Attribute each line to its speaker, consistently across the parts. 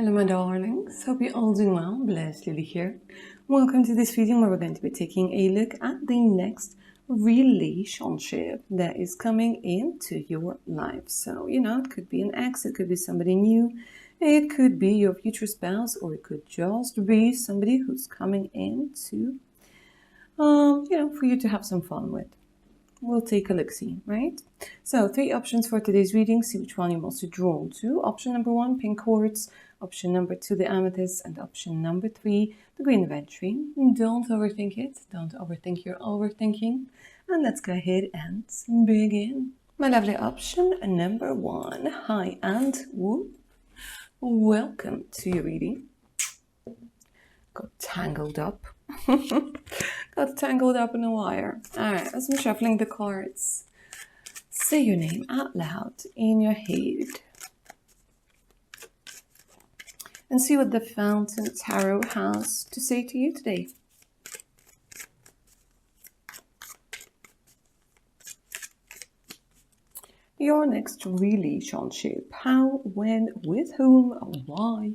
Speaker 1: Hello my darlings, hope you're all doing well. Blessed Lily here. Welcome to this video where we're going to be taking a look at the next relationship that is coming into your life. So, it could be an ex, it could be somebody new, it could be your future spouse, or it could just be somebody who's coming into, for you to have some fun with. We'll take a look-see, right? So 3 options for today's reading. See which one you're most drawn to. Option number 1, pink quartz. Option number 2, the amethyst. And option number 3, the green aventurine. Don't overthink it. Don't overthink your overthinking. And let's go ahead and begin. My lovely option number 1. Hi and whoop. Welcome to your reading. Got tangled up. Got tangled up in a wire. Alright, as I'm shuffling the cards, say your name out loud in your head. And see what the Fountain Tarot has to say to you today. Your next relationship. How, when, with whom, why,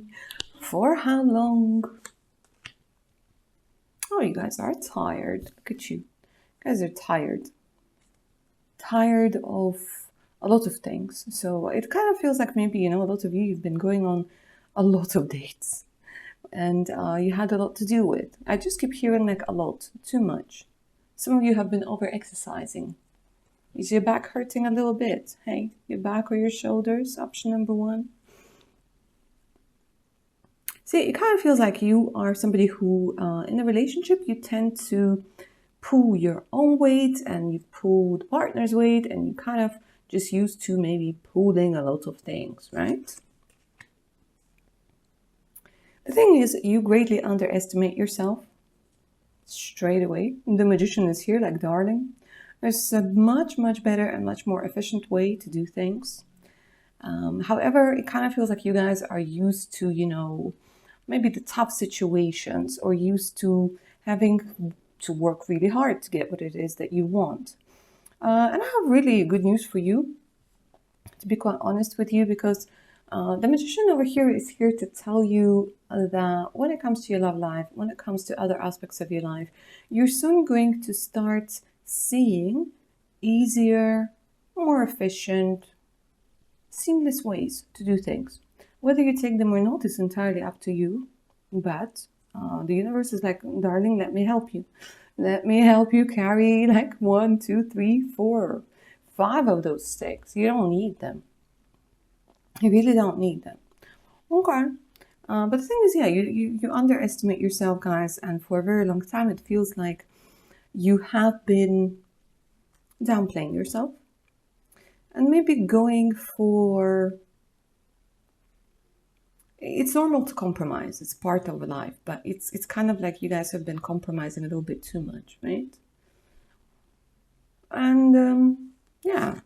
Speaker 1: for how long? Oh, you guys are tired. Look at you. You guys are tired. Tired of a lot of things. So it kind of feels like maybe, a lot of you've been going on a lot of dates. And you had a lot to deal with. I just keep hearing like a lot. Too much. Some of you have been over-exercising. Is your back hurting a little bit? Hey, your back or your shoulders? Option number 1. See, it kind of feels like you are somebody who, in a relationship, you tend to pull your own weight and you pull the partner's weight and you kind of just used to maybe pulling a lot of things, right? The thing is, you greatly underestimate yourself straight away. The Magician is here, like, darling. There's a much, much better and much more efficient way to do things. However, it kind of feels like you guys are used to, maybe the tough situations, or used to having to work really hard to get what it is that you want. And I have really good news for you, to be quite honest with you, because the Magician over here is here to tell you that when it comes to your love life, when it comes to other aspects of your life, you're soon going to start seeing easier, more efficient, seamless ways to do things. Whether you take them or not is entirely up to you, but the universe is like, darling, let me help you. Let me help you carry like 1, 2, 3, 4, 5 of those sticks. You don't need them. You really don't need them. Okay. But the thing is, yeah, you underestimate yourself, guys, and for a very long time it feels like you have been downplaying yourself and maybe going for... It's normal to compromise. It's part of life, but it's kind of like you guys have been compromising a little bit too much, right? And yeah,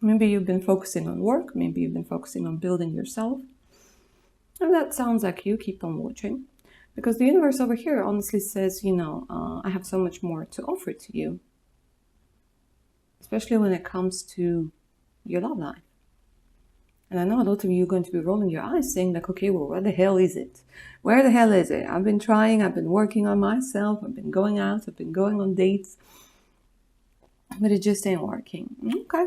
Speaker 1: maybe you've been focusing on work. Maybe you've been focusing on building yourself. And that sounds like you. Keep on watching, because the universe over here honestly says, I have so much more to offer to you, especially when it comes to your love life. And I know a lot of you are going to be rolling your eyes saying like, okay, well, where the hell is it? Where the hell is it? I've been trying, I've been working on myself, I've been going out, I've been going on dates, but it just ain't working. Okay.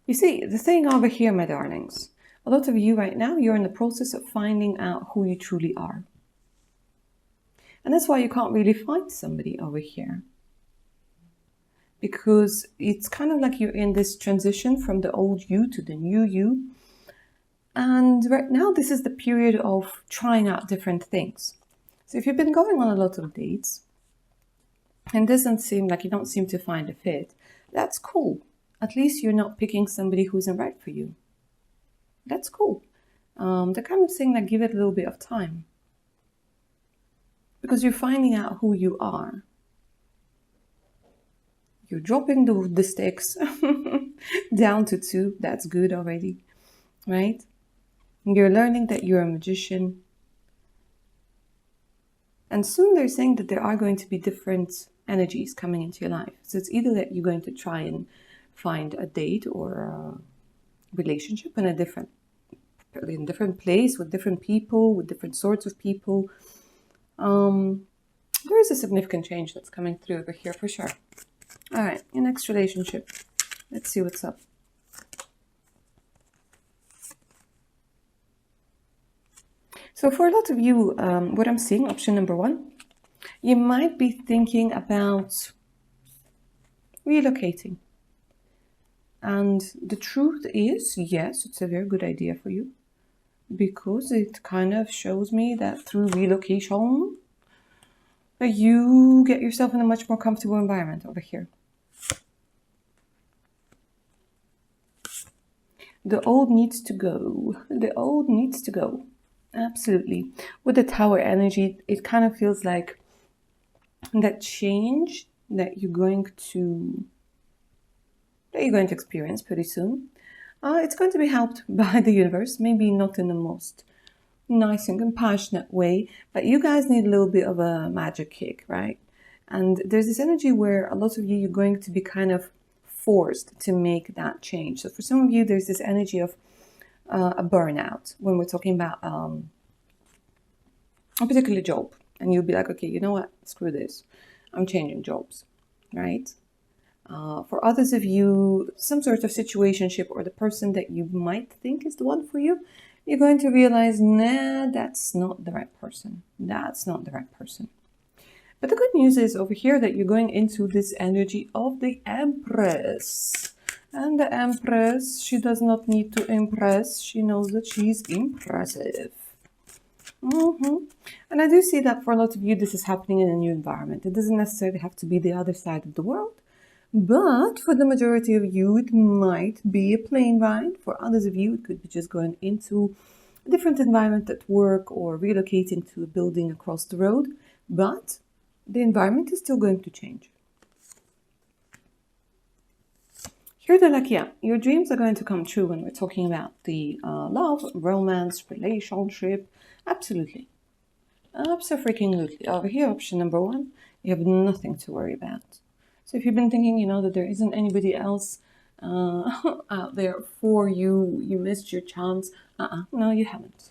Speaker 1: You see, the thing over here, my darlings, a lot of you right now, you're in the process of finding out who you truly are. And that's why you can't really find somebody over here. Because it's kind of like you're in this transition from the old you to the new you. And right now, this is the period of trying out different things. So if you've been going on a lot of dates, and it doesn't seem like you don't seem to find a fit, that's cool. At least you're not picking somebody who isn't right for you. That's cool. The kind of thing that give it a little bit of time. Because you're finding out who you are. You're dropping the sticks down to 2. That's good already, right? You're learning that you're a magician. And soon they're saying that there are going to be different energies coming into your life. So it's either that you're going to try and find a date or a relationship in a different place with different people, with different sorts of people. There is a significant change that's coming through over here for sure. All right, your next relationship. Let's see what's up. So for a lot of you, what I'm seeing, option number 1, you might be thinking about relocating. And the truth is, yes, it's a very good idea for you, because it kind of shows me that through relocation, that you get yourself in a much more comfortable environment over here. The old needs to go. The old needs to go. Absolutely. With the Tower energy, it kind of feels like that change that you're going to experience pretty soon. It's going to be helped by the universe, maybe not in the most nice and compassionate way, but you guys need a little bit of a magic kick, right? And there's this energy where a lot of you, you're going to be kind of forced to make that change. So for some of you, there's this energy of a burnout when we're talking about a particular job. And you'll be like, okay, you know what? Screw this. I'm changing jobs, right? For others of you, some sort of situationship or the person that you might think is the one for you, you're going to realize, nah, that's not the right person. That's not the right person. But the good news is over here that you're going into this energy of the Empress. And the Empress, she does not need to impress. She knows that she's impressive. And I do see that for a lot of you, this is happening in a new environment. It doesn't necessarily have to be the other side of the world. But for the majority of you, it might be a plane ride. For others of you, it could be just going into a different environment at work or relocating to a building across the road. But the environment is still going to change. Here they're like, yeah, your dreams are going to come true when we're talking about the love, romance, relationship. Absolutely. Absolutely. Over here, option number 1, you have nothing to worry about. So if you've been thinking, that there isn't anybody else out there for you, you missed your chance. No, you haven't.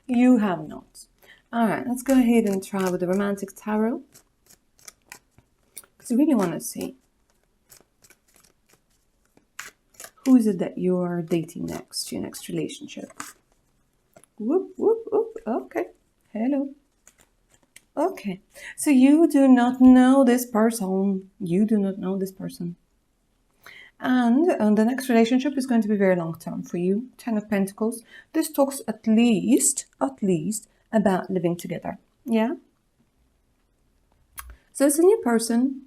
Speaker 1: You have not. All right, let's go ahead and try with the Romantic Tarot. Because I really want to see who is it that you are dating next, your next relationship. Whoop, whoop, whoop. Okay. Hello. Okay. So you do not know this person. You do not know this person. And the next relationship is going to be very long-term for you. 10 of Pentacles. This talks at least about living together. Yeah? So it's a new person.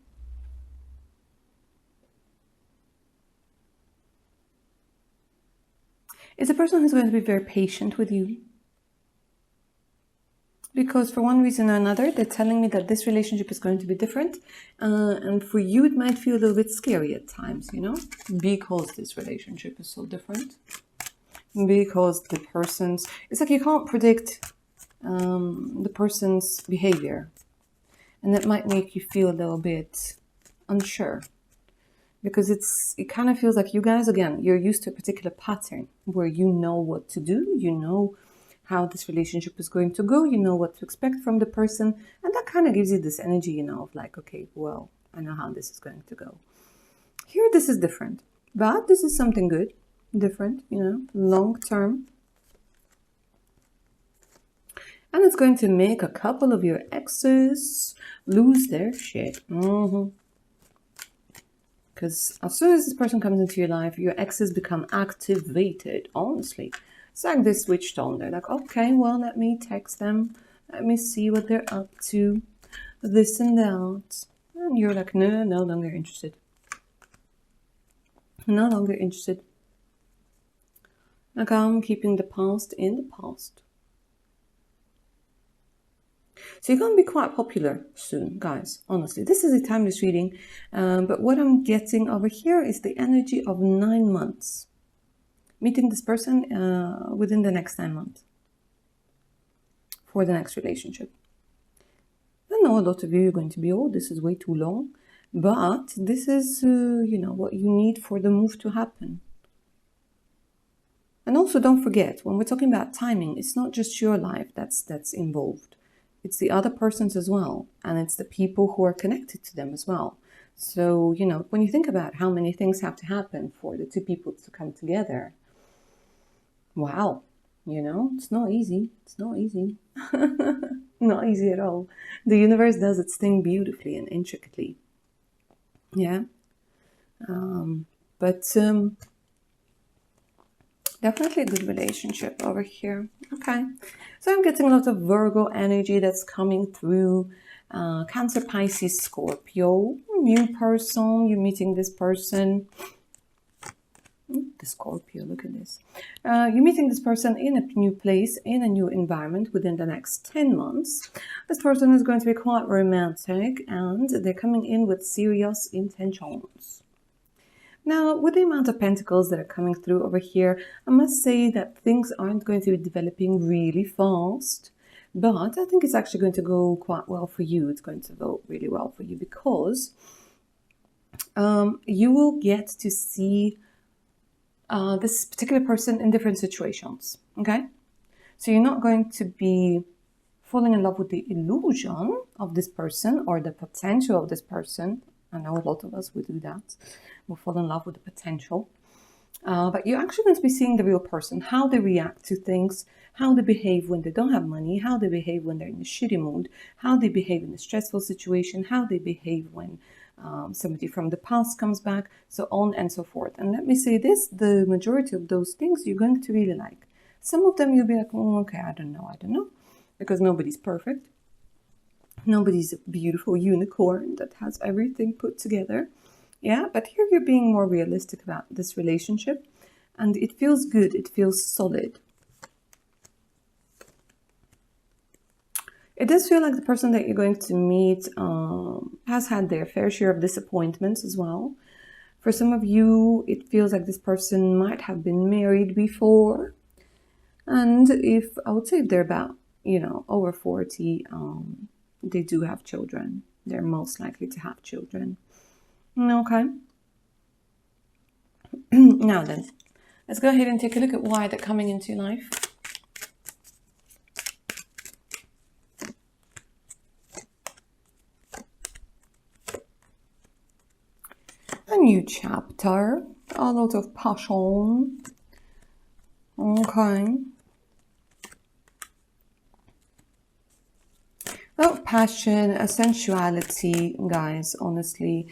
Speaker 1: It's a person who's going to be very patient with you. Because for one reason or another, they're telling me that this relationship is going to be different. And for you, it might feel a little bit scary at times, because this relationship is so different. Because the person's... It's like you can't predict the person's behavior. And that might make you feel a little bit unsure. Because it kind of feels like you guys, again, you're used to a particular pattern where you know what to do, you know how this relationship is going to go, you know what to expect from the person, and that kind of gives you this energy, of like, okay, well, I know how this is going to go. Here, this is different, but this is something good, different, long term. And it's going to make a couple of your exes lose their shit. Because as soon as this person comes into your life, your exes become activated, honestly. It's like they switched on. They're like, okay, well, let me text them. Let me see what they're up to. This and that. And you're like, no longer interested. No longer interested. Like, I'm keeping the past in the past. So you're going to be quite popular soon, guys. Honestly, this is a timeless reading. But what I'm getting over here is the energy of 9 months. Meeting this person within the next 9 months. For the next relationship. know, a lot of you are going to be, oh, this is way too long. But this is, what you need for the move to happen. And also don't forget, when we're talking about timing, it's not just your life that's involved. It's the other persons as well. And it's the people who are connected to them as well. So, when you think about how many things have to happen for the two people to come together, wow, it's not easy. It's not easy. Not easy at all. The universe does its thing beautifully and intricately. Yeah. But definitely a good relationship over here. Okay. So I'm getting a lot of Virgo energy that's coming through. Cancer, Pisces, Scorpio. New person. You're meeting this person. The Scorpio, look at this. You're meeting this person in a new place, in a new environment within the next 10 months. This person is going to be quite romantic and they're coming in with serious intentions. Now, with the amount of pentacles that are coming through over here, I must say that things aren't going to be developing really fast. But I think it's actually going to go quite well for you. It's going to go really well for you because you will get to see this particular person in different situations, okay? So you're not going to be falling in love with the illusion of this person or the potential of this person. I know a lot of us will do that. We'll fall in love with the potential. But you're actually going to be seeing the real person, how they react to things, how they behave when they don't have money, how they behave when they're in a shitty mood, how they behave in a stressful situation, how they behave when somebody from the past comes back, so on and so forth. And let me say this, the majority of those things you're going to really like. Some of them you'll be like, oh, okay, I don't know, because nobody's perfect. Nobody's a beautiful unicorn that has everything put together. Yeah, but here you're being more realistic about this relationship and it feels good, it feels solid. It does feel like the person that you're going to meet has had their fair share of disappointments as well. For some of you, it feels like this person might have been married before. And I would say if they're about, over 40, they do have children. They're most likely to have children. Okay. Now then, let's go ahead and take a look at why they're coming into your life. A new chapter, a lot of passion. Okay. A lot of passion, a sensuality, guys, honestly.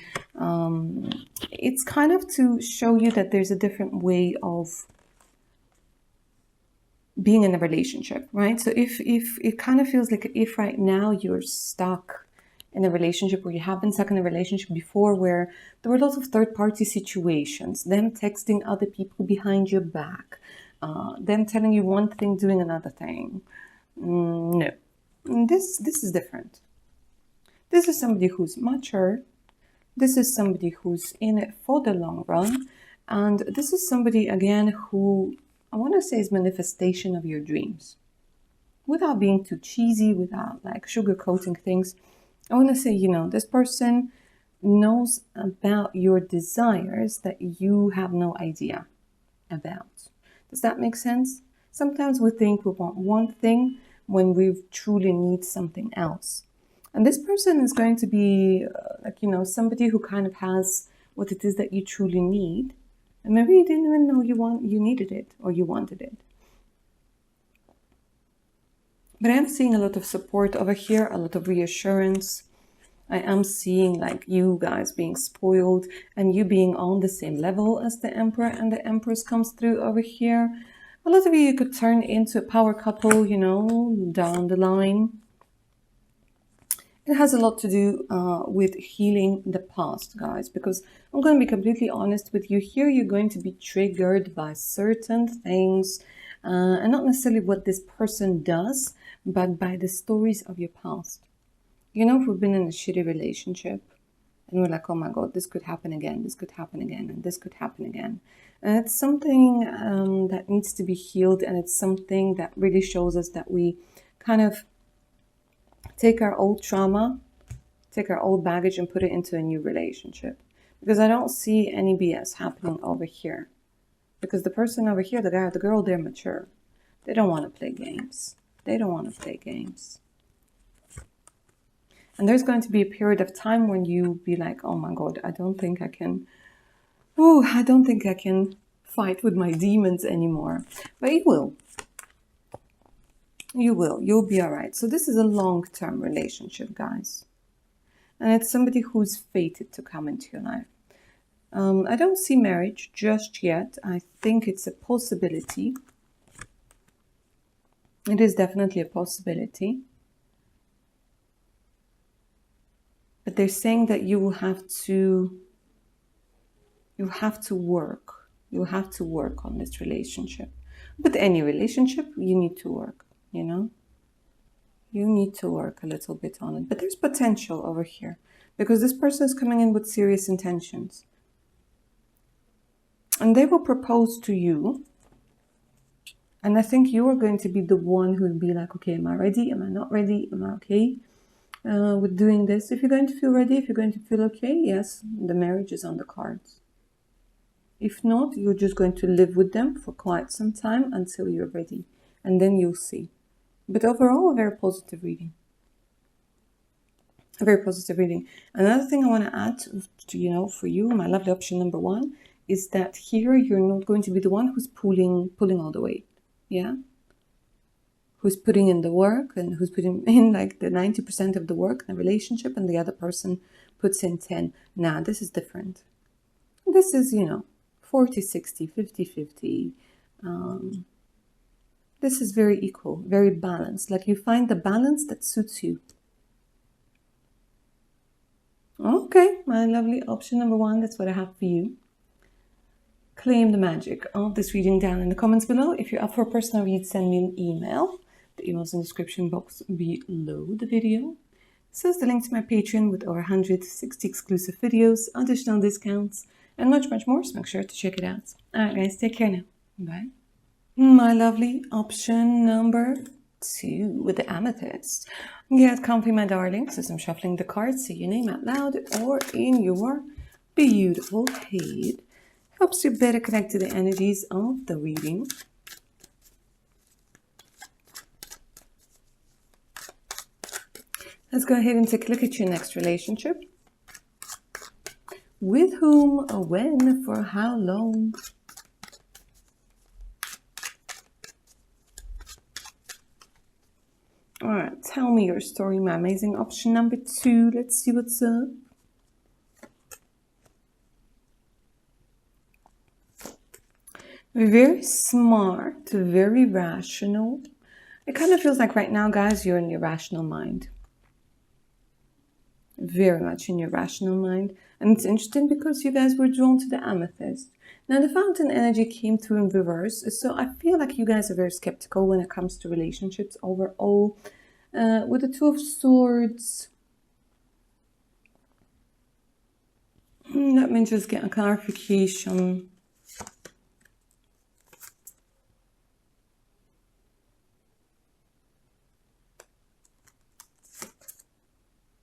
Speaker 1: It's kind of to show you that there's a different way of being in a relationship, right? So if it kind of feels like if right now you're stuck in a relationship, or you have been stuck in a relationship before where there were lots of third-party situations, them texting other people behind your back, them telling you one thing, doing another thing. No. This is different. This is somebody who's mature. This is somebody who's in it for the long run. And this is somebody, again, who I want to say is manifestation of your dreams. Without being too cheesy, without like sugarcoating things, I want to say, this person knows about your desires that you have no idea about. Does that make sense? Sometimes we think we want one thing when we truly need something else. And this person is going to be somebody who kind of has what it is that you truly need. And maybe you didn't even know you needed it or you wanted it. But I'm seeing a lot of support over here, a lot of reassurance. I am seeing like you guys being spoiled and you being on the same level as the Emperor and the Empress comes through over here. A lot of you could turn into a power couple, down the line. It has a lot to do with healing the past, guys, because I'm going to be completely honest with you here. You're going to be triggered by certain things and not necessarily what this person does, but by the stories of your past. If we've been in a shitty relationship and we're like, oh my God, this could happen again, this could happen again, and this could happen again. And it's something that needs to be healed, and it's something that really shows us that we kind of take our old trauma take our old baggage and put it into a new relationship. Because I don't see any BS happening over here. Because the person over here, the guy or the girl, they're mature. They don't want to play games. They don't want to play games. And there's going to be a period of time when you be like, oh my God, I don't think I can fight with my demons anymore. But you will. You will. You'll be all right. So this is a long-term relationship, guys. And it's somebody who's fated to come into your life. I don't see marriage just yet. I think it's a possibility. It is definitely a possibility. But they're saying that you will have to work. You have to work on this relationship. With any relationship, you need to work, you know? You need to work a little bit on it. But there's potential over here. Because this person is coming in with serious intentions. And they will propose to you. And I think you are going to be the one who will be like, okay, am I ready? Am I not ready? Am I okay with doing this? If you're going to feel ready, if you're going to feel okay, yes, the marriage is on the cards. If not, you're just going to live with them for quite some time until you're ready. And then you'll see. But overall, a very positive reading. A very positive reading. Another thing I want to add to, for you, my lovely option number 1, is that here you're not going to be the one who's pulling all the weight. Yeah? Who's putting in the work and who's putting in like the 90% of the work in a relationship, and the other person puts in 10. Nah, this is different. This is, 40-60, 50-50. This is very equal, very balanced. Like you find the balance that suits you. Okay, my lovely option number 1, that's what I have for you. Claim the magic of this reading down in the comments below. If you're up for a personal read, send me an email. The email's in the description box below the video. So is the link to my Patreon with over 160 exclusive videos, additional discounts, and much, much more. So make sure to check it out. Alright guys, take care now. Bye. My lovely option number 2 with the amethyst. Get comfy, my darlings, as I'm shuffling the cards. Say your name out loud or in your beautiful head. Helps you better connect to the energies of the reading. Let's go ahead and take a look at your next relationship. With whom, when, for how long? Alright, tell me your story, my amazing option number 2. Let's see what's up. Very smart, very rational. It kind of feels like right now, guys, you're in your rational mind. Very much in your rational mind. And it's interesting because you guys were drawn to the amethyst. Now, the fountain energy came through in reverse. So I feel like you guys are very skeptical when it comes to relationships overall. With the 2 of Swords. Let me just get a clarification.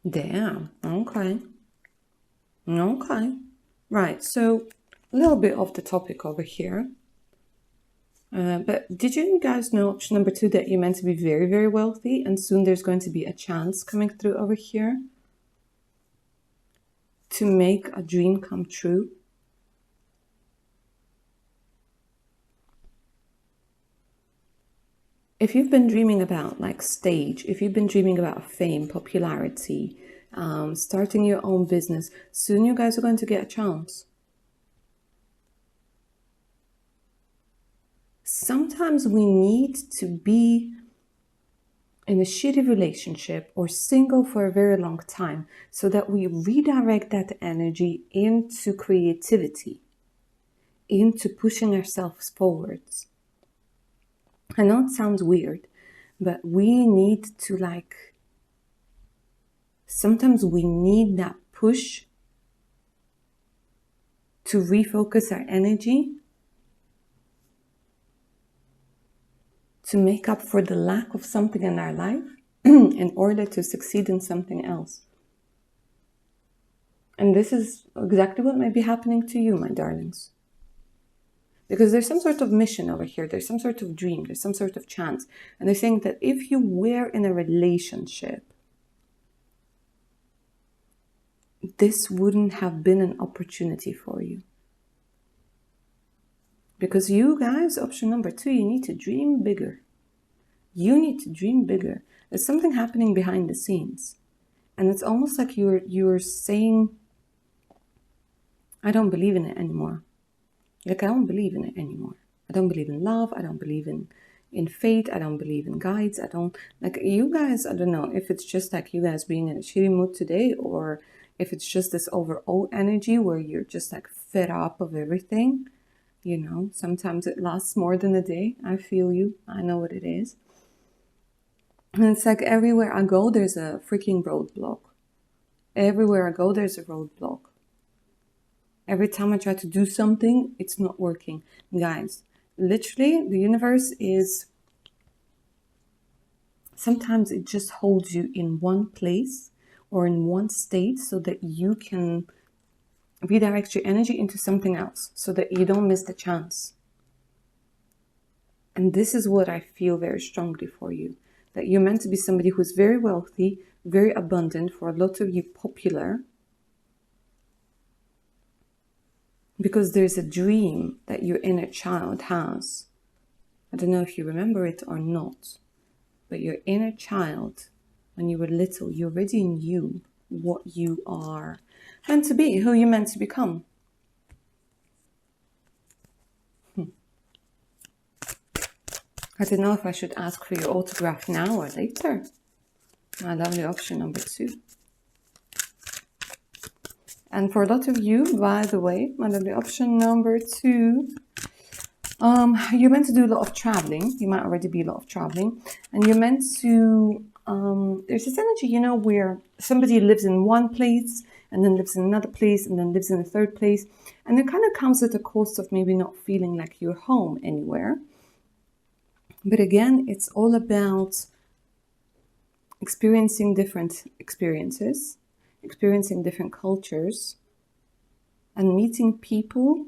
Speaker 1: Damn. Okay. Okay. Right. So a little bit off the topic over here. But did you guys know, option number 2, that you're meant to be very, very wealthy, and soon there's going to be a chance coming through over here to make a dream come true? If you've been dreaming about like stage, if you've been dreaming about fame, popularity, starting your own business, soon you guys are going to get a chance. Sometimes we need to be in a shitty relationship or single for a very long time so that we redirect that energy into creativity, into pushing ourselves forwards. I know it sounds weird, but we need to sometimes we need that push to refocus our energy, to make up for the lack of something in our life in order to succeed in something else. And this is exactly what might be happening to you, my darlings. Because there's some sort of mission over here. There's some sort of dream. There's some sort of chance. And they're saying that if you were in a relationship, this wouldn't have been an opportunity for you. Because you guys, option number 2, you need to dream bigger. You need to dream bigger. There's something happening behind the scenes. And it's almost like you're saying, I don't believe in it anymore. Like, I don't believe in it anymore. I don't believe in love. I don't believe in fate. I don't believe in guides. I don't, like, you guys, I don't know if it's just like you guys being in a shitty mood today, or if it's just this overall energy where you're just like fed up of everything. You know, sometimes it lasts more than a day. I feel you. I know what it is. And it's like everywhere I go, there's a freaking roadblock. Everywhere I go, there's a roadblock. Every time I try to do something, it's not working. Guys, literally, the universe is... Sometimes it just holds you in one place or in one state so that you can redirect your energy into something else so that you don't miss the chance. And this is what I feel very strongly for you. That you're meant to be somebody who's very wealthy, very abundant, for a lot of you popular. Because there's a dream that your inner child has. I don't know if you remember it or not. But your inner child, when you were little, you already knew what you are meant to be, who you're meant to become. I don't know if I should ask for your autograph now or later. My lovely option number 2. And for a lot of you, by the way, my lovely option number 2, you're meant to do a lot of traveling. You might already be a lot of traveling. And you're meant to, there's this energy, you know, where somebody lives in one place and then lives in another place and then lives in a third place. And it kind of comes at the cost of maybe not feeling like you're home anywhere. But again, it's all about experiencing different experiences, experiencing different cultures, and meeting people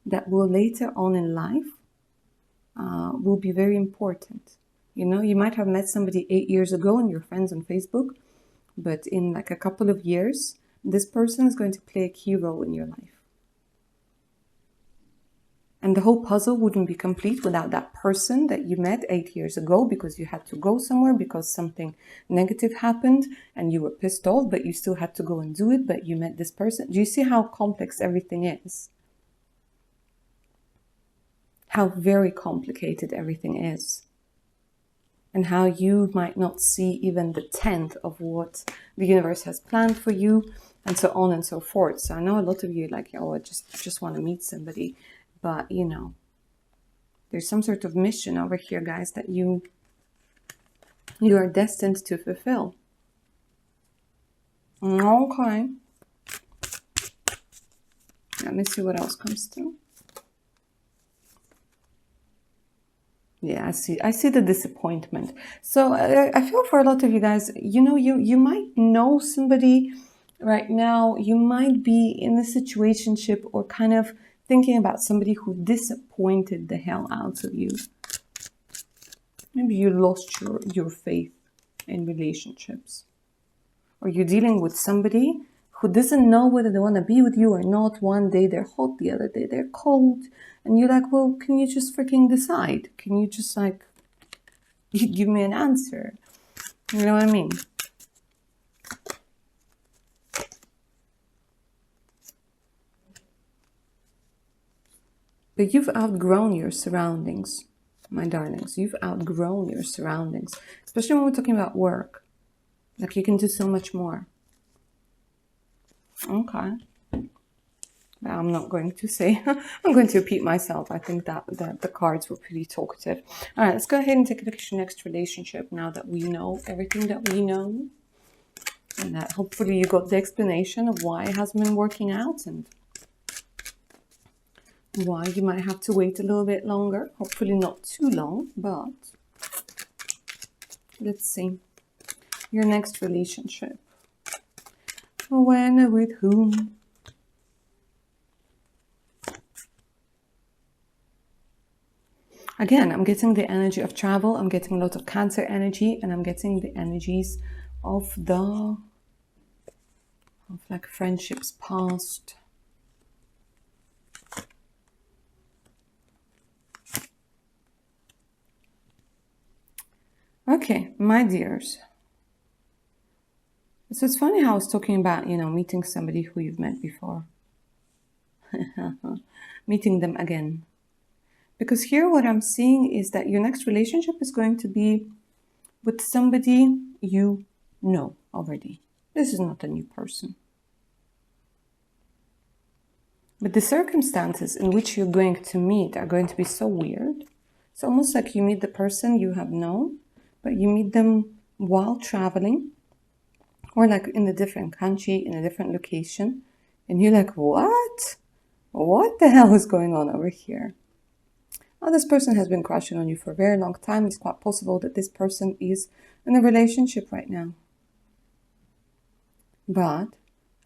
Speaker 1: that will later on in life will be very important. You know, you might have met somebody 8 years ago and you're friends on Facebook, but in like a couple of years, this person is going to play a key role in your life. And the whole puzzle wouldn't be complete without that person that you met 8 years ago because you had to go somewhere because something negative happened and you were pissed off, but you still had to go and do it, but you met this person. Do you see how complex everything is? How very complicated everything is. And how you might not see even the 10th of what the universe has planned for you, and so on and so forth. So I know a lot of you like, oh, I just want to meet somebody. But, you know, there's some sort of mission over here, guys, that you are destined to fulfill. Okay. Let me see what else comes through. Yeah, I see the disappointment. So I feel for a lot of you guys, you know, you might know somebody right now. You might be in a situationship or kind of thinking about somebody who disappointed the hell out of you. Maybe you lost your faith in relationships. Or you're dealing with somebody who doesn't know whether they want to be with you or not. One day they're hot, the other day they're cold. And you're like, well, can you just freaking decide? Can you just like, give me an answer? You know what I mean? But you've outgrown your surroundings, my darlings. You've outgrown your surroundings. Especially when we're talking about work. Like, you can do so much more. Okay. But I'm not going to say. I'm going to repeat myself. I think that the cards were pretty talkative. All right, let's go ahead and take a look at your next relationship now that we know everything that we know. And that hopefully you got the explanation of why it hasn't been working out and why you might have to wait a little bit longer. Hopefully not too long, but let's see. Your next relationship. When, with whom? Again, I'm getting the energy of travel. I'm getting a lot of Cancer energy, and I'm getting the energies of like friendships past. Okay, my dears. So it's funny how I was talking about, meeting somebody who you've met before. Meeting them again. Because here what I'm seeing is that your next relationship is going to be with somebody you know already. This is not a new person. But the circumstances in which you're going to meet are going to be so weird. It's almost like you meet the person you have known, but you meet them while traveling, or like in a different country, in a different location. And you're like, what? What the hell is going on over here? Now, this person has been crushing on you for a very long time. It's quite possible that this person is in a relationship right now. But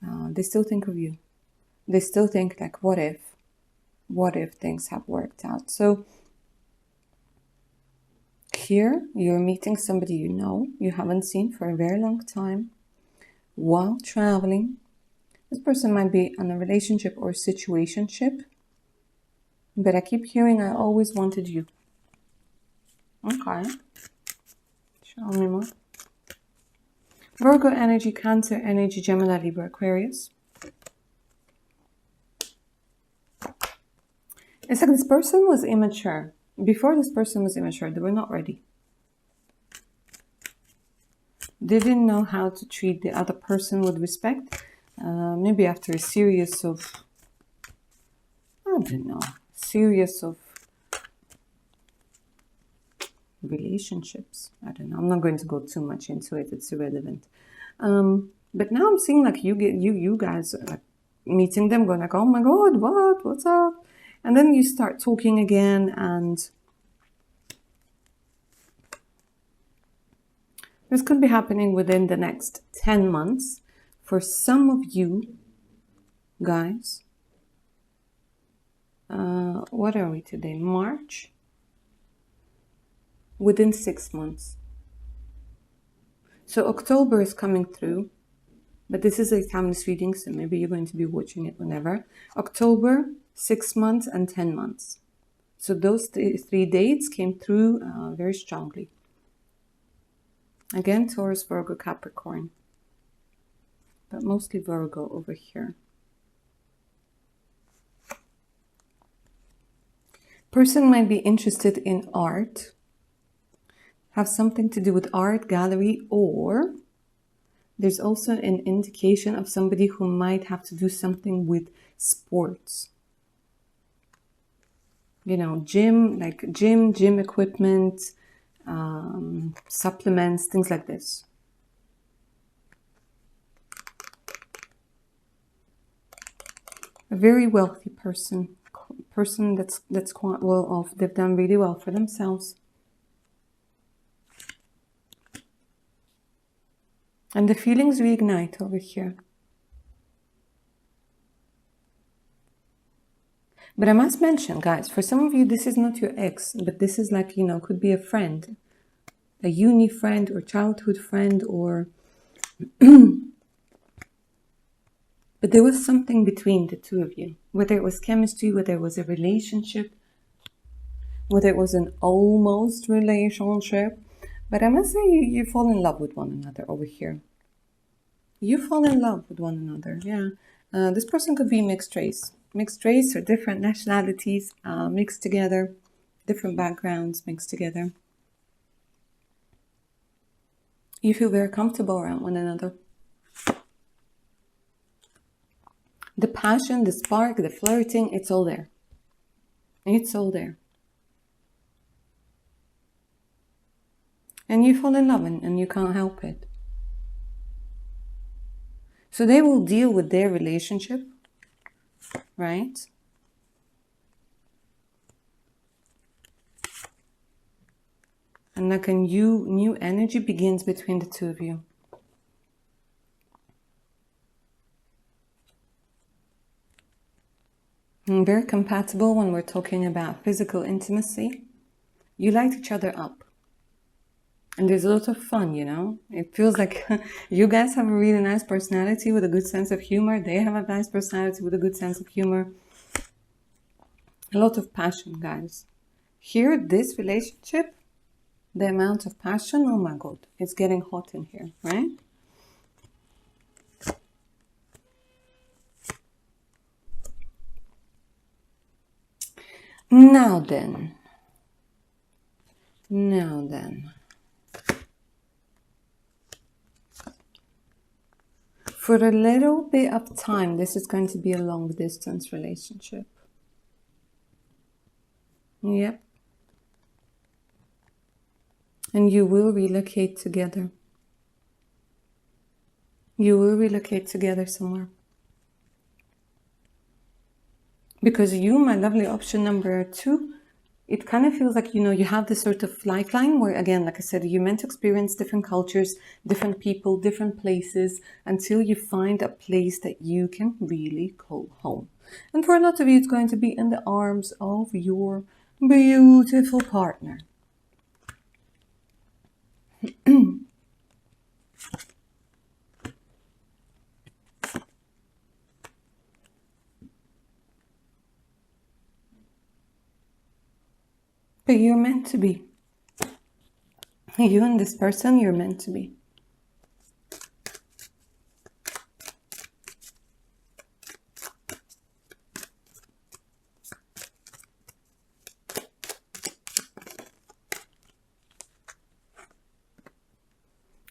Speaker 1: they still think of you. They still think like, what if things have worked out? So here you're meeting somebody you haven't seen for a very long time while traveling. This person might be in a relationship or situationship, but I keep hearing, I always wanted you. Okay. Show me more. Virgo energy, Cancer energy, Gemini, Libra, Aquarius. It's like this person was immature. Before this person was immature, they were not ready. They didn't know how to treat the other person with respect. Maybe after a series of, relationships. I don't know. I'm not going to go too much into it. It's irrelevant. But now I'm seeing like you guys like meeting them, going like, oh my God, what's up? And then you start talking again, and this could be happening within the next 10 months. For some of you guys, what are we today? March? Within 6 months. So October is coming through, but this is a timeless reading, so maybe you're going to be watching it whenever. October, 6 months, and 10 months. So those three dates came through very strongly. Again, Taurus, Virgo, Capricorn. But mostly Virgo over here. Person might be interested in art, have something to do with art, gallery, or there's also an indication of somebody who might have to do something with sports. Gym equipment, supplements, things like this. A very wealthy person that's quite well off. They've done really well for themselves. And the feelings reignite over here. But I must mention, guys, for some of you, this is not your ex, but this is like, could be a friend, a uni friend or childhood friend, or but there was something between the two of you, whether it was chemistry, whether it was a relationship, whether it was an almost relationship. But I must say, you fall in love with one another over here. You fall in love with one another, yeah. This person could be mixed race or different nationalities mixed together, different backgrounds mixed together. You feel very comfortable around one another. The passion, the spark, the flirting, it's all there. It's all there. And you fall in love and you can't help it. So they will deal with their relationship, right? And like a new energy begins between the two of you. And very compatible when we're talking about physical intimacy. You light each other up. And there's a lot of fun, you know? It feels like you guys have a really nice personality with a good sense of humor. They have a nice personality with a good sense of humor. A lot of passion, guys. Here, this relationship, the amount of passion, oh my God, it's getting hot in here, right? Now then. For a little bit of time, this is going to be a long distance relationship. Yep. And you will relocate together. You will relocate together somewhere. Because you, my lovely option number 2, it kind of feels like, you know, you have this sort of lifeline where, again, like I said, you're meant to experience different cultures, different people, different places until you find a place that you can really call home. And for a lot of you, it's going to be in the arms of your beautiful partner. But you're meant to be. You and this person, you're meant to be.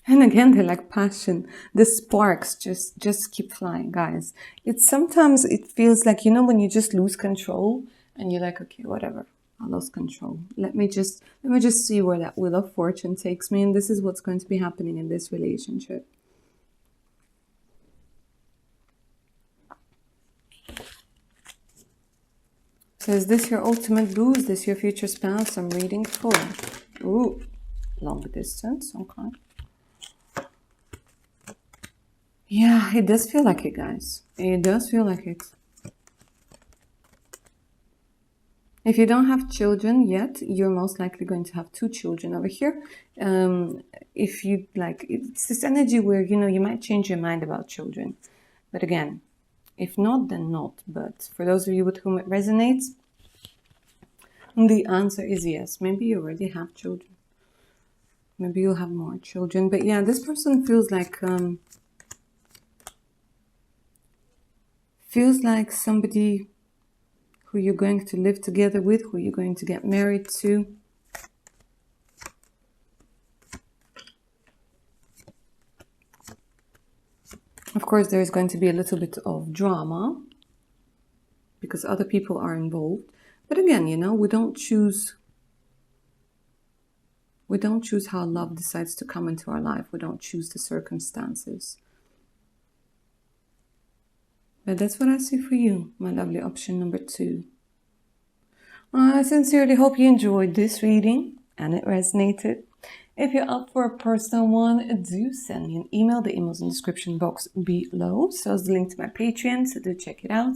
Speaker 1: And again, they're like passion. The sparks just keep flying, guys. It's sometimes it feels like, you know, when you just lose control and you're like, okay, whatever. I lost control. Let me just see where that wheel of fortune takes me. And this is what's going to be happening in this relationship. So is this your ultimate boo? Is this your future spouse I'm reading for? Ooh, long distance. Okay. Yeah, it does feel like it, guys. It does feel like it. If you don't have children yet, you're most likely going to have 2 children over here. If you like, it's this energy where, you know, you might change your mind about children. But again, if not, then not. But for those of you with whom it resonates, the answer is yes. Maybe you already have children. Maybe you'll have more children. But yeah, this person feels like somebody who you're going to live together with, who you're going to get married to. Of course, there's going to be a little bit of drama because other people are involved. But again, you know, we don't choose how love decides to come into our life. We don't choose the circumstances. But that's what I see for you, my lovely option number 2. I sincerely hope you enjoyed this reading and it resonated. If you're up for a personal one, do send me an email. The email's in the description box below. So is the link to my Patreon, so do check it out.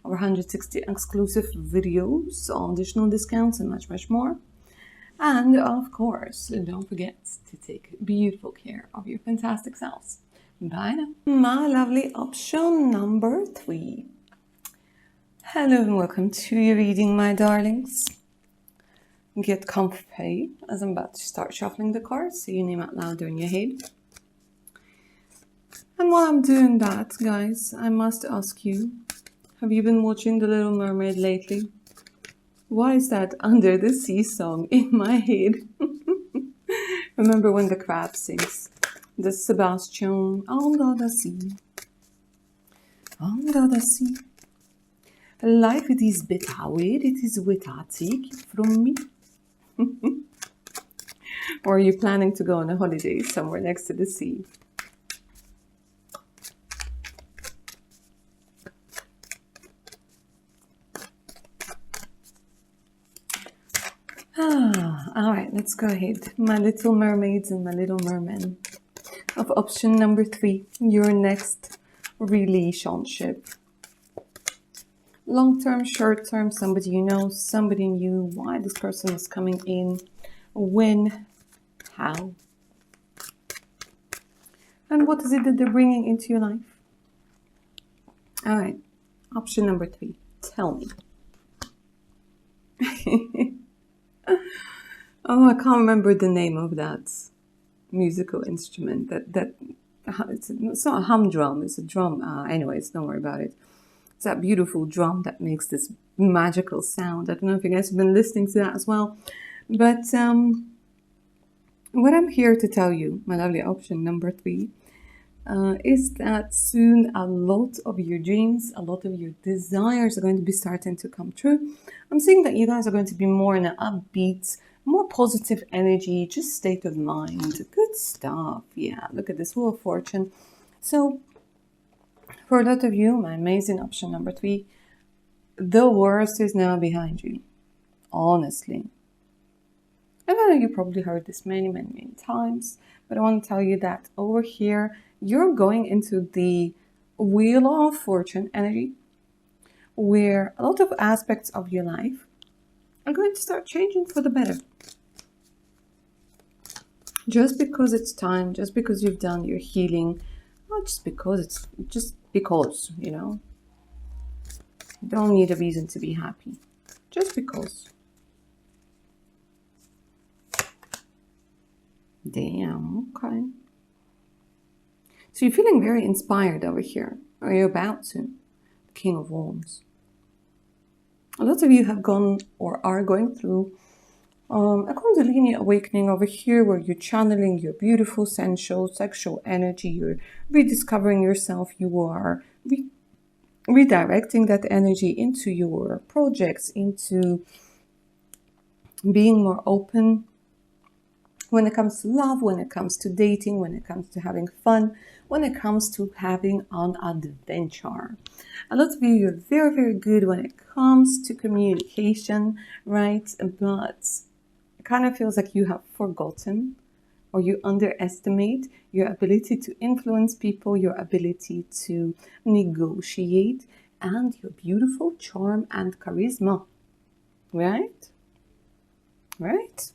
Speaker 1: Over 160 exclusive videos, additional discounts and much, much more. And of course, don't forget to take beautiful care of your fantastic selves. Bye now. My lovely option number 3. Hello and welcome to your reading, my darlings. Get comfy as I'm about to start shuffling the cards. Say your name out loud in your head. And while I'm doing that, guys, I must ask you, have you been watching The Little Mermaid lately? Why is that Under the Sea song in my head? Remember when the crab sings? The Sebastian, under the sea. Under the sea. Life it is bitter, where it is wetter, take it from me. Or are you planning to go on a holiday somewhere next to the sea? All right, let's go ahead. My little mermaids and my little mermen. Of option number 3, your next relationship. Long term, short term, somebody you know, somebody new, why this person is coming in, when, how, and what is it that they're bringing into your life. All right, option number 3, tell me. Oh, I can't remember the name of that musical instrument. It's not a humdrum, it's a drum. Anyways, don't worry about it. It's that beautiful drum that makes this magical sound. I don't know if you guys have been listening to that as well. But what I'm here to tell you, my lovely option number 3, is that soon a lot of your dreams, a lot of your desires are going to be starting to come true. I'm seeing that you guys are going to be more in an upbeat, more positive energy, just state of mind. Good stuff. Yeah, look at this Wheel of Fortune. So for a lot of you, my amazing option number 3, the worst is now behind you. Honestly. I know you probably heard this many, many, many times, but I want to tell you that over here, you're going into the Wheel of Fortune energy, where a lot of aspects of your life are going to start changing for the better. Just because it's time, just because you've done your healing, not just because, it's just because, you know. You don't need a reason to be happy. Just because. Damn, okay. So you're feeling very inspired over here, or you're about to. The King of Wands. A lot of you have gone or are going through a Kundalini awakening over here, where you're channeling your beautiful, sensual, sexual energy. You're rediscovering yourself. You are redirecting that energy into your projects, into being more open when it comes to love, when it comes to dating, when it comes to having fun, when it comes to having an adventure. A lot of you, you're very, very good when it comes to communication, right? But it kind of feels like you have forgotten or you underestimate your ability to influence people, your ability to negotiate, and your beautiful charm and charisma, right? Right?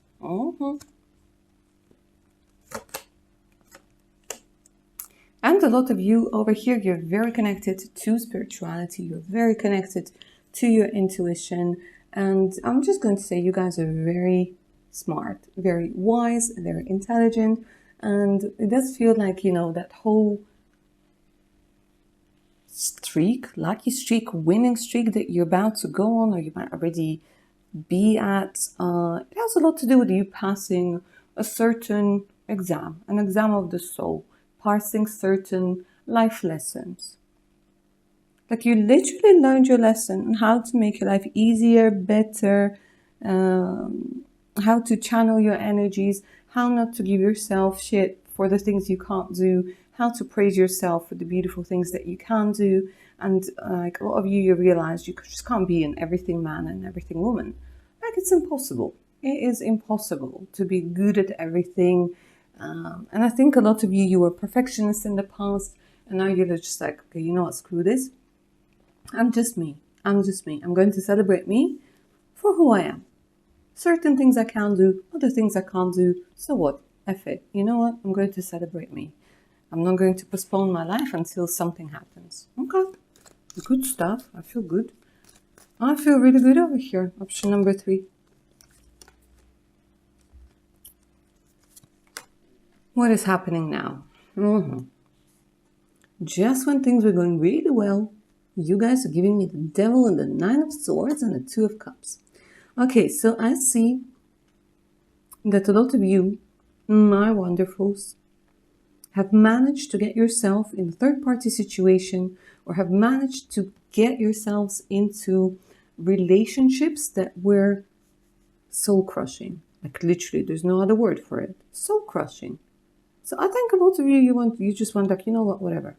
Speaker 1: And a lot of you over here, you're very connected to spirituality. You're very connected to your intuition. And I'm just going to say you guys are very smart, very wise, very intelligent. And it does feel like, you know, that whole streak, lucky streak, winning streak that you're about to go on, or you might already be at, it has a lot to do with you passing a certain exam, an exam of the soul, passing certain life lessons. Like you literally learned your lesson on how to make your life easier, better, how to channel your energies, how not to give yourself shit for the things you can't do, how to praise yourself for the beautiful things that you can do. And like a lot of you realize you just can't be an everything man and everything woman. Like it's impossible. It is impossible to be good at everything. And I think a lot of you were perfectionists in the past, and now you're just like, okay, you know what, screw this. I'm just me. I'm just me. I'm going to celebrate me for who I am. Certain things I can do, other things I can't do. So what? F it. You know what? I'm going to celebrate me. I'm not going to postpone my life until something happens. Okay. Good stuff. I feel good. I feel really good over here. Option number 3. What is happening now? Just when things were going really well, you guys are giving me the Devil and the 9 of Swords and the 2 of Cups. Okay, so I see that a lot of you, my wonderfuls, have managed to get yourself in a third-party situation, or have managed to get yourselves into relationships that were soul-crushing. Like literally, there's no other word for it. Soul-crushing. So I think a lot of you, you just went like, you know what, whatever.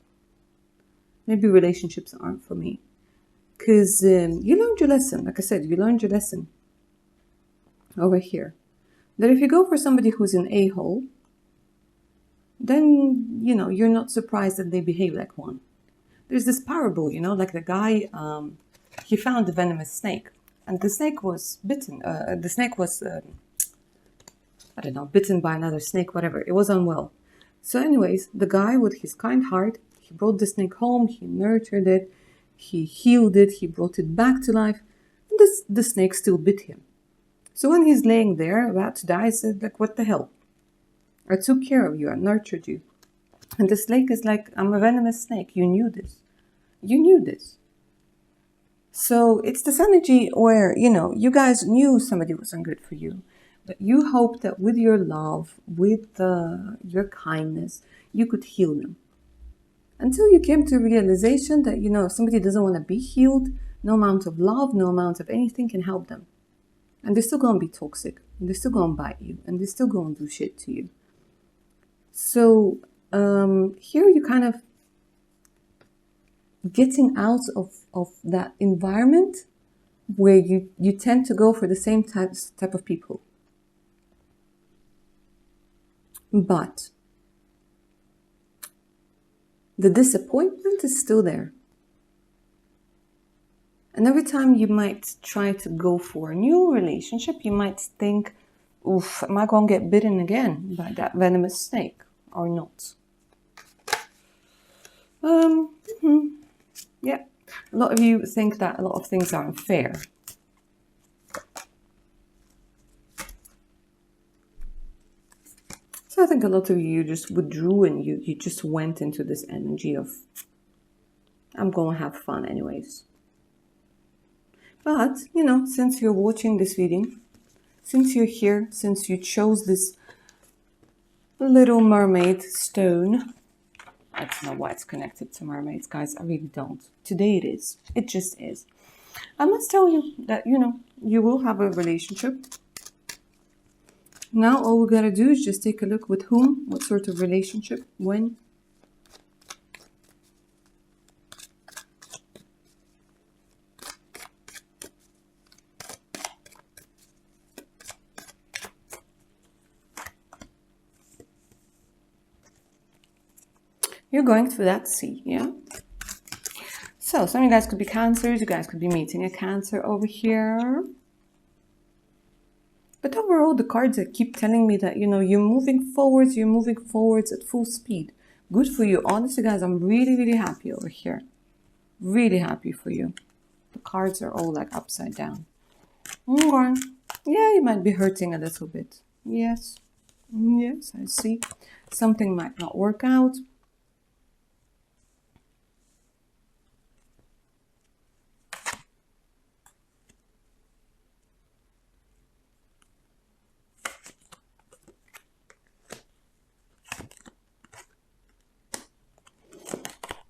Speaker 1: Maybe relationships aren't for me. Because you learned your lesson. Like I said, you learned your lesson over here. That if you go for somebody who's an a-hole, then, you know, you're not surprised that they behave like one. There's this parable, you know, like the guy, he found a venomous snake, and the snake was bitten. The snake was, I don't know, bitten by another snake, whatever. It was unwell. So anyways, the guy with his kind heart, he brought the snake home, he nurtured it, he healed it, he brought it back to life, and the snake still bit him. So when he's laying there about to die, he said, like, what the hell? I took care of you, I nurtured you. And the snake is like, I'm a venomous snake. You knew this. You knew this. So it's this energy where, you guys knew somebody wasn't good for you. But you hope that with your love, with your kindness, you could heal them. Until you came to a realization that, if somebody doesn't want to be healed, no amount of love, no amount of anything can help them. And they're still going to be toxic. And they're still going to bite you. And they're still going to do shit to you. So here you kind of getting out of that environment where you tend to go for the same type of people. But the disappointment is still there. And every time you might try to go for a new relationship, you might think, oof, am I going to get bitten again by that venomous snake or not? Yeah, a lot of you think that a lot of things are unfair. So I think a lot of you just withdrew and you just went into this energy of, I'm going to have fun anyways. But, since you're watching this video, since you're here, since you chose this little mermaid stone, I don't know why it's connected to mermaids, guys. I really don't. Today it is. It just is. I must tell you that, you will have a relationship. Now all we gotta do is just take a look with whom, what sort of relationship, when. You're going through that sea, yeah? So some of you guys could be Cancers. You guys could be meeting a Cancer over here. But overall, the cards that keep telling me that, you're moving forwards at full speed. Good for you. Honestly, guys, I'm really, really happy over here. Really happy for you. The cards are all like upside down. Okay. Yeah, you might be hurting a little bit. Yes. Yes, I see. Something might not work out.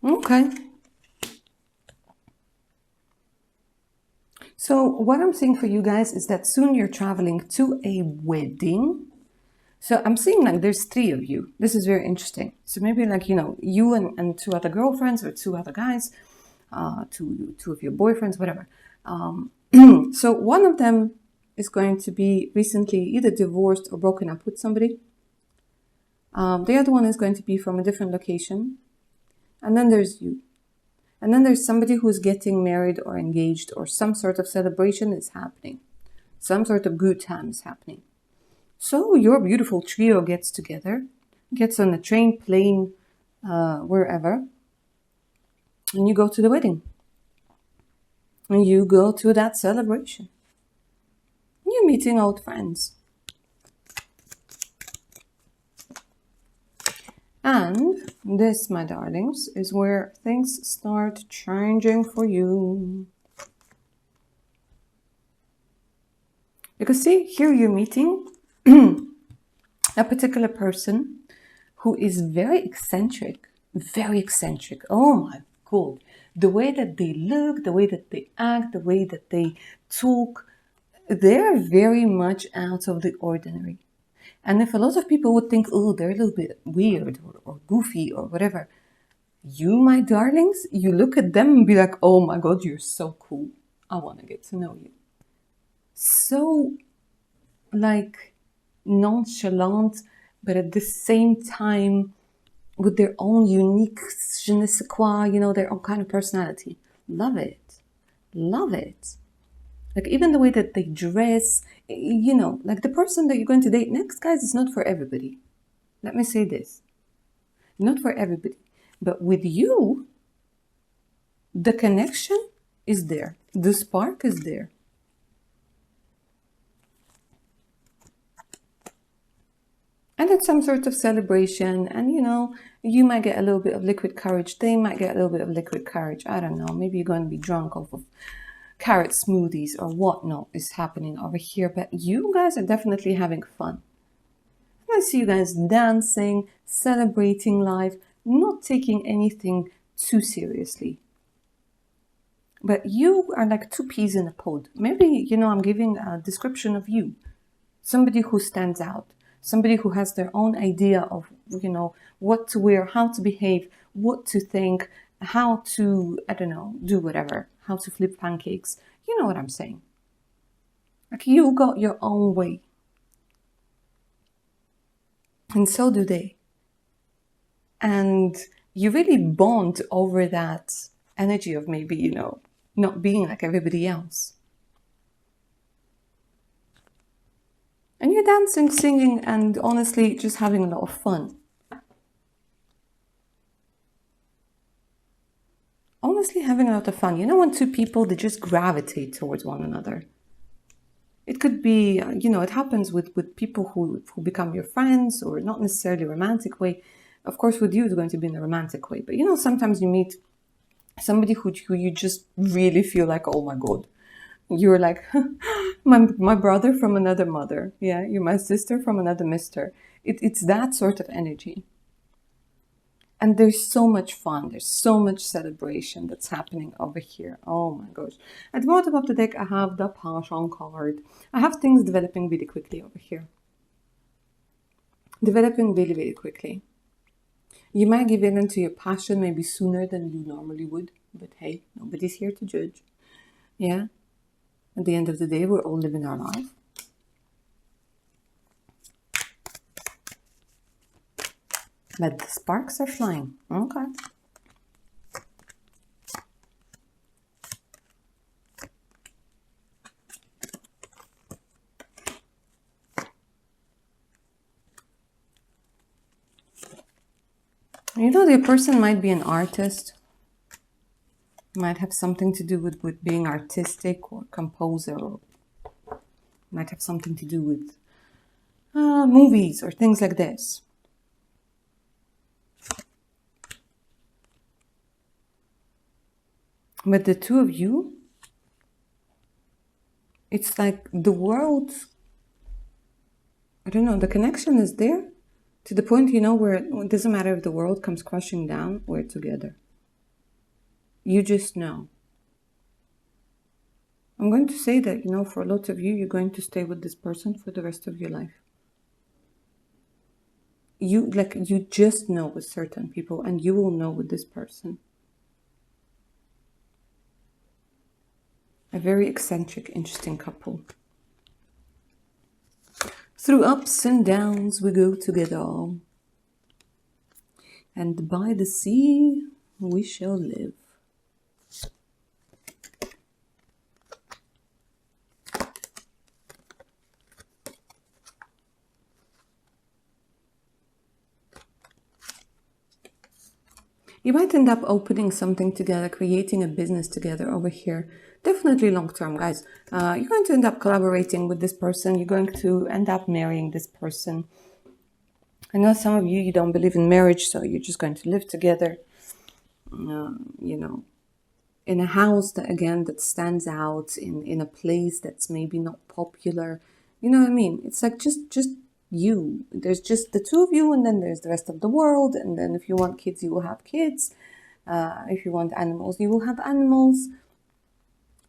Speaker 1: Okay. So what I'm seeing for you guys is that soon you're traveling to a wedding. So I'm seeing like there's 3 of you. This is very interesting. So maybe like, you and 2 other girlfriends or 2 other guys, 2 of your boyfriends, whatever. So one of them is going to be recently either divorced or broken up with somebody. The other one is going to be from a different location. And then there's you. And then there's somebody who's getting married or engaged or some sort of celebration is happening. Some sort of good time is happening. So your beautiful trio gets together, gets on a train, plane, wherever, and you go to the wedding. And you go to that celebration. You're meeting old friends. And this, my darlings, is where things start changing for you. Because see, here you're meeting a particular person who is very eccentric. Oh my God. The way that they look, the way that they act, the way that they talk, they're very much out of the ordinary. And if a lot of people would think, oh, they're a little bit weird or goofy or whatever, you, my darlings, you look at them and be like, oh my God, you're so cool. I want to get to know you. So, like, nonchalant, but at the same time, with their own unique je ne sais quoi, their own kind of personality. Love it. love it. Like even the way that they dress, like the person that you're going to date next, guys, is not for everybody. Let me say this. Not for everybody. But with you, the connection is there. The spark is there. And it's some sort of celebration. And, you might get a little bit of liquid courage. They might get a little bit of liquid courage. I don't know. Maybe you're going to be drunk off of carrot smoothies or whatnot is happening over here. But you guys are definitely having fun. I see you guys dancing, celebrating life, not taking anything too seriously. But you are like two peas in a pod. Maybe, I'm giving a description of you. Somebody who stands out. Somebody who has their own idea of, what to wear, how to behave, what to think, how to, I don't know, do whatever, how to flip pancakes. You know what I'm saying. Like you got your own way. And so do they. And you really bond over that energy of maybe, not being like everybody else. And you're dancing, singing, and honestly, just having a lot of fun. Honestly, having a lot of fun. When two people, they just gravitate towards one another. It could be, it happens with people who become your friends, or not necessarily a romantic way. Of course, with you, it's going to be in a romantic way. But, sometimes you meet somebody who you just really feel like, oh my God, you're like my brother from another mother. Yeah, you're my sister from another mister. It's that sort of energy. And there's so much fun. There's so much celebration that's happening over here. Oh my gosh. At the bottom of the deck, I have the Passion card. I have things developing really quickly over here. Developing really, really quickly. You might give in to your passion maybe sooner than you normally would. But hey, nobody's here to judge. Yeah. At the end of the day, we're all living our life. But the sparks are flying. Okay. The person might be an artist. Might have something to do with being artistic or composer. Or might have something to do with movies or things like this. But the two of you, it's like the world, I don't know, the connection is there to the point, where it doesn't matter if the world comes crashing down, we're together. You just know. I'm going to say that, for a lot of you, you're going to stay with this person for the rest of your life. You just know with certain people, and you will know with this person. A very eccentric, interesting couple. Through ups and downs we go together, and by the sea we shall live. You might end up opening something together, creating a business together over here. Definitely long-term, guys. You're going to end up collaborating with this person. You're going to end up marrying this person. I know some of you don't believe in marriage, so you're just going to live together, in a house that stands out, in a place that's maybe not popular. You know what I mean? It's like just you. There's just the two of you, and then there's the rest of the world. And then if you want kids, you will have kids. If you want animals, you will have animals.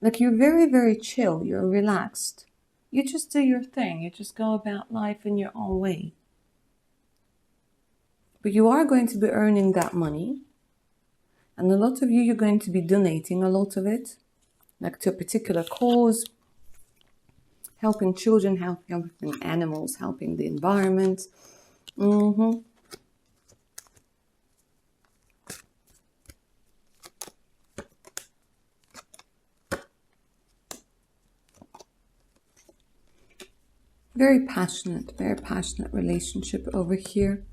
Speaker 1: Like you're very, very chill. You're relaxed. You just do your thing. You just go about life in your own way. But you are going to be earning that money. And a lot of you, you're going to be donating a lot of it, like to a particular cause. Helping children, helping animals, helping the environment. very passionate relationship over here.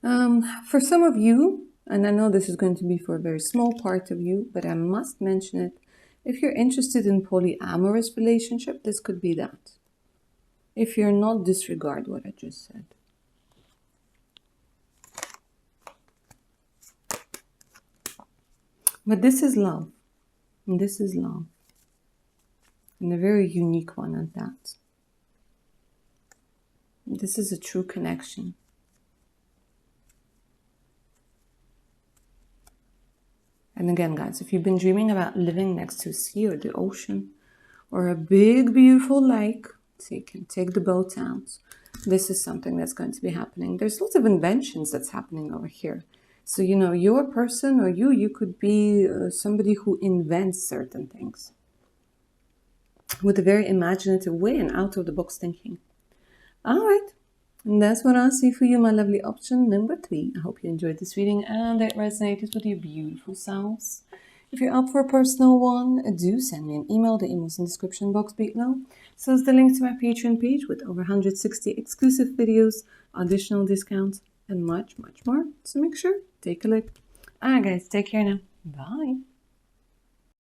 Speaker 1: For some of you, and I know this is going to be for a very small part of you, but I must mention it. If you're interested in polyamorous relationship, this could be that. If you're not, disregard what I just said. But this is love. And this is love. And a very unique one at that. This is a true connection. And again, guys, if you've been dreaming about living next to a sea or the ocean or a big, beautiful lake, so you can take the boat out, this is something that's going to be happening. There's lots of inventions that's happening over here. So, you know, your person or you could be somebody who invents certain things with a very imaginative way and out-of-the-box thinking. All right. And that's what I see for you, my lovely option number 3. I hope you enjoyed this reading and it resonated with your beautiful selves. If you're up for a personal one, do send me an email. The email's in the description box below. So is the link to my Patreon page with over 160 exclusive videos, additional discounts, and much, much more. So make sure, take a look. Alright guys, take care now. Bye.